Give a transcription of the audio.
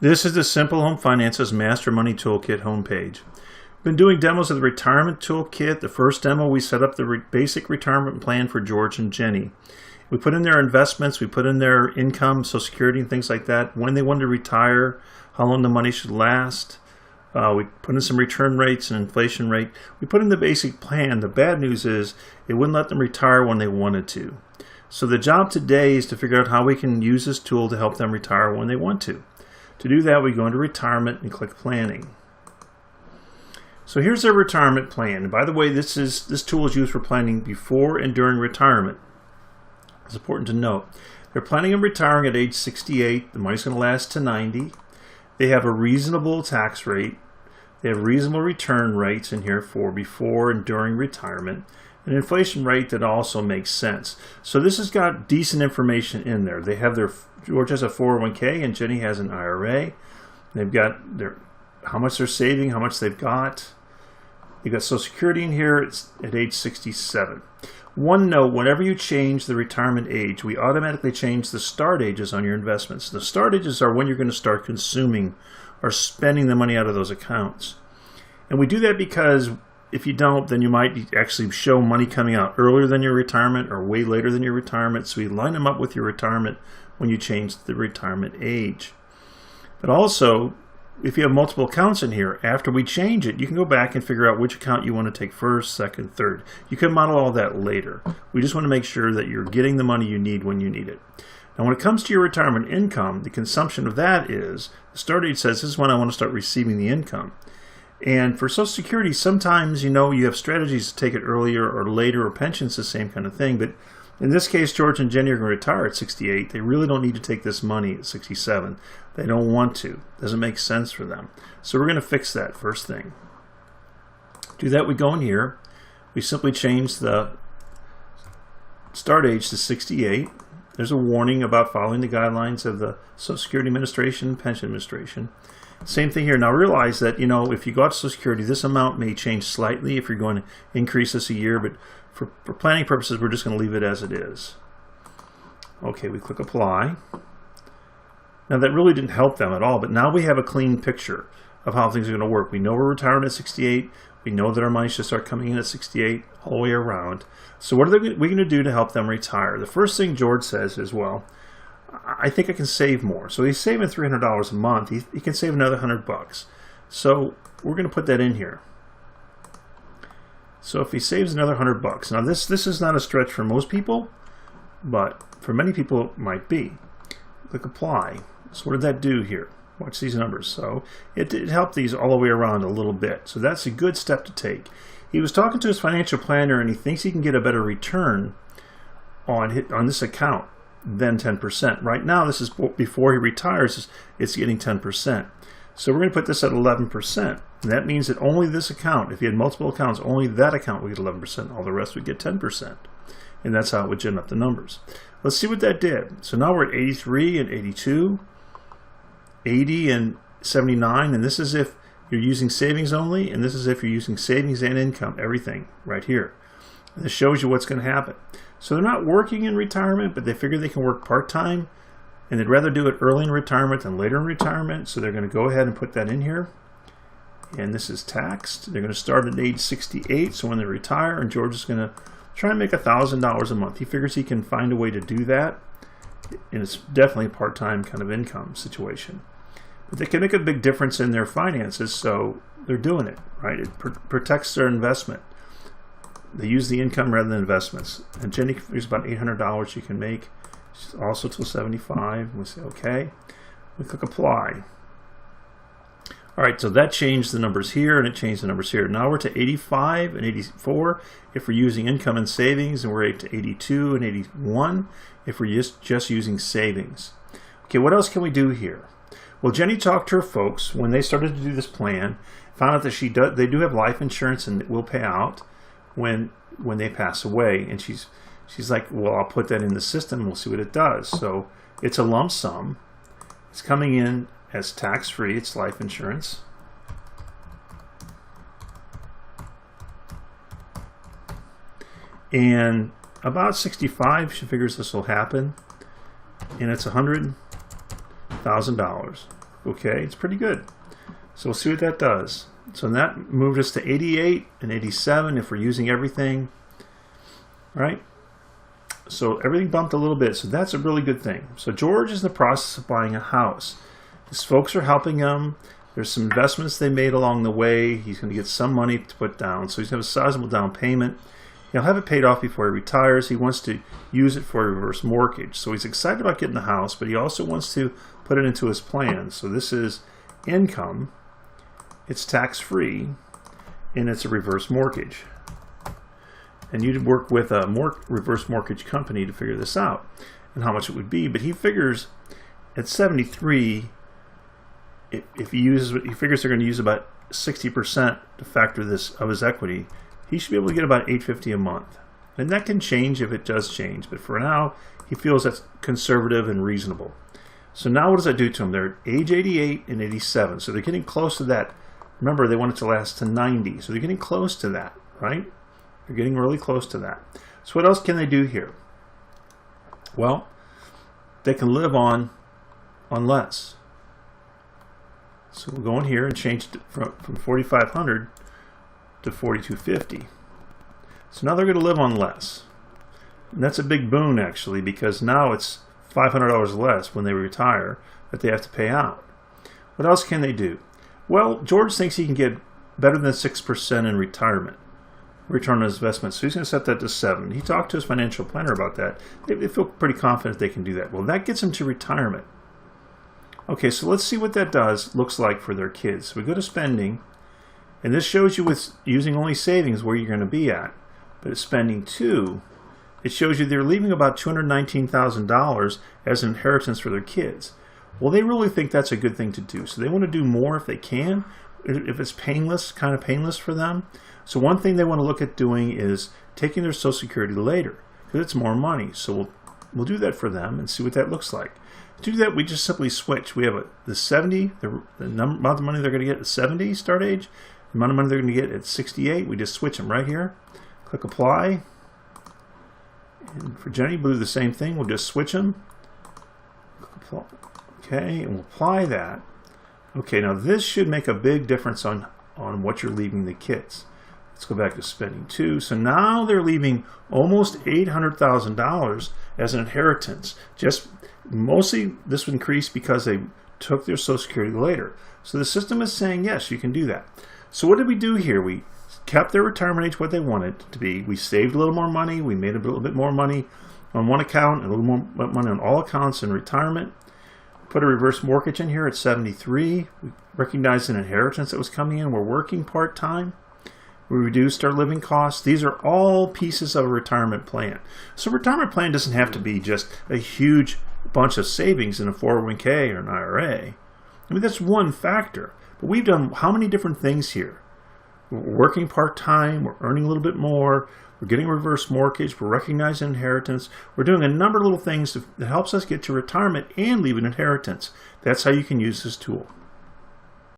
This is the Simple Home Finances Master Money Toolkit homepage. We've been doing demos of the Retirement Toolkit. The first demo, we set up the basic retirement plan for George and Jenny. We put in their investments, we put in their income, Social Security, and things like that, when they wanted to retire, how long the money should last. We put in some return rates and inflation rate. We put in the basic plan. The bad news is it wouldn't let them retire when they wanted to. So the job today is to figure out how we can use this tool to help them retire when they want to. To do that, we go into Retirement and click Planning. So here's their retirement plan. And by the way, this tool is used for planning before and during retirement. It's important to note. They're planning on retiring at age 68. The money's going to last to 90. They have a reasonable tax rate. They have reasonable return rates in here for before and during retirement. An inflation rate that also makes sense. So this has got decent information in there. They have George has a 401k and Jenny has an IRA. They've got how much they're saving, how much they've got. You've got Social Security in here. It's at age 67. One note, whenever you change the retirement age, we automatically change the start ages on your investments. The start ages are when you're going to start consuming or spending the money out of those accounts. And we do that because if you don't, then you might actually show money coming out earlier than your retirement or way later than your retirement. So we line them up with your retirement when you change the retirement age. But also, if you have multiple accounts in here, after we change it, you can go back and figure out which account you want to take first, second, third. You can model all that later. We just want to make sure that you're getting the money you need when you need it. Now, when it comes to your retirement income, the consumption of that is, the start age says this is when I want to start receiving the income. And for Social Security, sometimes, you have strategies to take it earlier or later, or pensions, the same kind of thing. But in this case, George and Jenny are going to retire at 68. They really don't need to take this money at 67. They don't want to. It doesn't make sense for them. So we're going to fix that first thing. To do that, we go in here. We simply change the start age to 68. There's a warning about following the guidelines of the Social Security Administration and Pension Administration. Same thing here. Now realize that, if you go out to Social Security, this amount may change slightly if you're going to increase this a year, but for planning purposes, we're just going to leave it as it is. Okay, we click Apply. Now that really didn't help them at all, but now we have a clean picture of how things are going to work. We know we're retiring at 68. We know that our money should start coming in at 68 all the way around. So what are we going to do to help them retire? The first thing George says is, well, I think I can save more. So he's saving $300 a month. He can save another $100. So we're going to put that in here. So if he saves another $100, now this is not a stretch for most people, but for many people it might be. Click Apply. So what did that do here? Watch these numbers. So it helped these all the way around a little bit. So that's a good step to take. He was talking to his financial planner and he thinks he can get a better return on this account than 10%. Right now, this is before he retires, it's getting 10%. So we're going to put this at 11%. And that means that only this account, if you had multiple accounts, only that account would get 11%. All the rest would get 10%. And that's how it would gen up the numbers. Let's see what that did. So now we're at 83 and 82, 80 and 79. And this is if you're using savings only. And this is if you're using savings and income, everything right here. And this shows you what's going to happen. So they're not working in retirement, but they figure they can work part-time. And they'd rather do it early in retirement than later in retirement. So they're going to go ahead and put that in here. And this is taxed. They're going to start at age 68. So when they retire, and George is going to try and make $1,000 a month. He figures he can find a way to do that. And it's definitely a part-time kind of income situation. But they can make a big difference in their finances, so they're doing it, right? It protects their investment. They use the income rather than investments. And Jenny figures about $800 she can make. She's also till 75. We say OK. We click Apply. All right, so that changed the numbers here and it changed the numbers here. Now we're to 85 and 84 if we're using income and savings, and we're to 82 and 81 if we're just using savings. Okay, what else can we do here? Well, Jenny talked to her folks when they started to do this plan, found out that they do have life insurance and it will pay out when they pass away. And she's like, well, I'll put that in the system and we'll see what it does. So it's a lump sum. It's coming in as tax-free. It's life insurance. And about 65, she figures this will happen. And it's $100,000. Okay, it's pretty good. So we'll see what that does. So that moved us to 88 and 87 if we're using everything, right? So everything bumped a little bit, so that's a really good thing. So George is in the process of buying a house. His folks are helping him. There's some investments they made along the way. He's going to get some money to put down, so he's going to have a sizable down payment. He'll have it paid off before he retires. He wants to use it for a reverse mortgage. So he's excited about getting the house, but he also wants to put it into his plan. So this is income. It's tax-free, and it's a reverse mortgage. And you'd work with a reverse mortgage company to figure this out and how much it would be. But he figures at 73, if he figures they're going to use about 60% to factor this of his equity, he should be able to get about $850 a month. And that can change if it does change. But for now, he feels that's conservative and reasonable. So now what does that do to him? They're at age 88 and 87. So they're getting close to that. Remember, they want it to last to 90. So they're getting close to that, right? They're getting really close to that. So what else can they do here? Well, they can live on less. So we'll go in here and change it from $4,500 to $4,250. So now they're going to live on less. And that's a big boon, actually, because now it's $500 less when they retire that they have to pay out. What else can they do? Well, George thinks he can get better than 6% in retirement, return on his investment. So he's going to set that to 7. He talked to his financial planner about that. They feel pretty confident they can do that. Well, that gets him to retirement. Okay, so let's see what that looks like for their kids. So we go to spending, and this shows you with using only savings where you're going to be at. But at spending 2, it shows you they're leaving about $219,000 as an inheritance for their kids. Well, they really think that's a good thing to do. So they want to do more if they can, if it's painless, kind of painless for them. So one thing they want to look at doing is taking their Social Security later, because it's more money. So we'll do that for them and see what that looks like. To do that, we just simply switch. We have the 70, the amount of money they're going to get at 70 start age, the amount of money they're going to get at 68. We just switch them right here. Click apply. And for Jenny, we'll do the same thing. We'll just switch them. Okay, and we'll apply that. Okay, now this should make a big difference on what you're leaving the kids. Let's go back to spending 2. So now they're leaving almost $800,000 as an inheritance. Just mostly this would increase because they took their Social Security later. So the system is saying, yes, you can do that. So what did we do here? We kept their retirement age what they wanted it to be. We saved a little more money. We made a little bit more money on one account and a little more money on all accounts in retirement. Put a reverse mortgage in here at 73. We recognized an inheritance that was coming in. We're working part-time. We reduced our living costs. These are all pieces of a retirement plan. So a retirement plan doesn't have to be just a huge bunch of savings in a 401k or an IRA. I mean, that's one factor. But we've done how many different things here? We're working part-time. We're earning a little bit more. We're getting a reverse mortgage. We're recognizing inheritance. We're doing a number of little things that helps us get to retirement and leave an inheritance. That's how you can use this tool.